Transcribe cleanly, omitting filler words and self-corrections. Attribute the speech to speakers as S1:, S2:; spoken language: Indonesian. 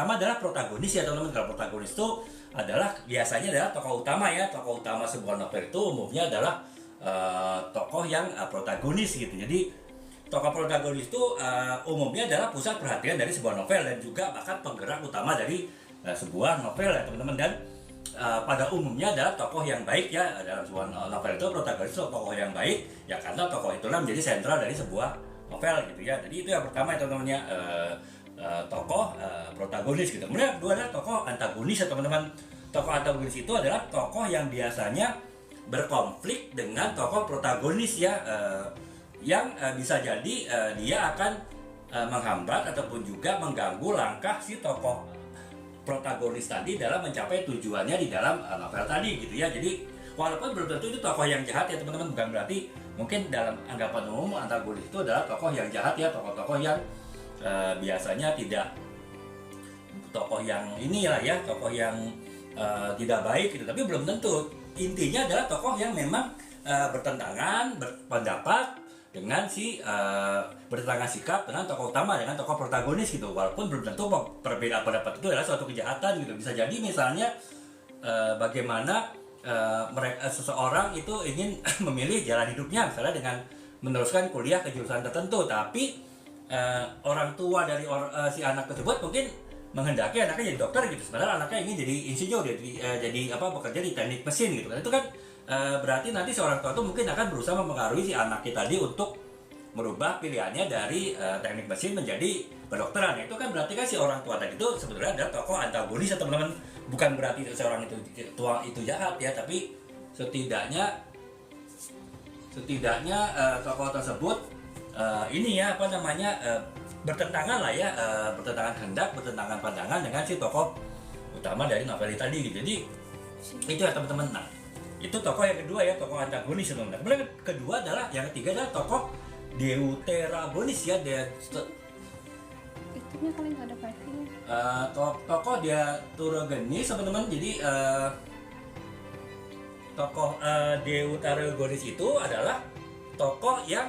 S1: Pertama adalah protagonis ya teman-teman. Kalau protagonis itu adalah biasanya adalah tokoh utama ya. Tokoh utama sebuah novel itu umumnya adalah tokoh yang protagonis gitu. Jadi tokoh protagonis itu umumnya adalah pusat perhatian dari sebuah novel dan juga bahkan penggerak utama dari sebuah novel ya teman-teman. Dan pada umumnya adalah tokoh yang baik ya dalam sebuah novel itu. Protagonis itu tokoh yang baik ya, karena tokoh itulah menjadi sentral dari sebuah novel gitu ya. Jadi itu yang pertama ya teman-teman ya, tokoh protagonis gitu. Kemudian kedua adalah tokoh antagonis ya teman-teman. Tokoh antagonis itu adalah tokoh yang biasanya berkonflik dengan tokoh protagonis ya, yang bisa jadi dia akan menghambat ataupun juga mengganggu langkah si tokoh protagonis tadi dalam mencapai tujuannya di dalam novel tadi gitu ya. Jadi walaupun belum tentu itu tokoh yang jahat ya teman-teman, bukan berarti mungkin dalam anggapan umum antagonis itu adalah tokoh yang jahat ya, tokoh-tokoh yang biasanya tidak, tokoh yang inilah ya, tokoh yang tidak baik gitu. Tapi belum tentu. Intinya adalah tokoh yang memang bertentangan berpendapat dengan bertentangan sikap dengan tokoh utama, dengan tokoh protagonis gitu. Walaupun belum tentu perbedaan pendapat itu adalah suatu kejahatan gitu. Bisa jadi misalnya bagaimana seseorang itu ingin memilih jalan hidupnya misalnya dengan meneruskan kuliah ke jurusan tertentu, tapi orang tua dari si anak tersebut mungkin menghendaki anaknya jadi dokter gitu, sebenarnya anaknya ingin jadi insinyur, jadi bekerja di teknik mesin gitu. Itu kan berarti nanti seorang tua itu mungkin akan berusaha mempengaruhi si anaknya tadi untuk merubah pilihannya dari teknik mesin menjadi kedokteran. Itu kan berarti kan si orang tua tadi itu sebenarnya adalah tokoh antagonis ya teman-teman. Bukan berarti seorang itu jahat ya, tapi setidaknya tokoh tersebut ini ya bertentangan lah ya, bertentangan kehendak, bertentangan pandangan dengan si tokoh utama dari novel tadi gitu. Jadi itu ya teman-teman. Nah, itu tokoh yang kedua ya, tokoh antagonis teman-teman. Kemudian kedua adalah, yang ketiga adalah tokoh deuteragonis ya.
S2: Itunya kali nggak ada fighting.
S1: Tokoh deuteragonis teman-teman. Jadi tokoh deuteragonis itu adalah tokoh yang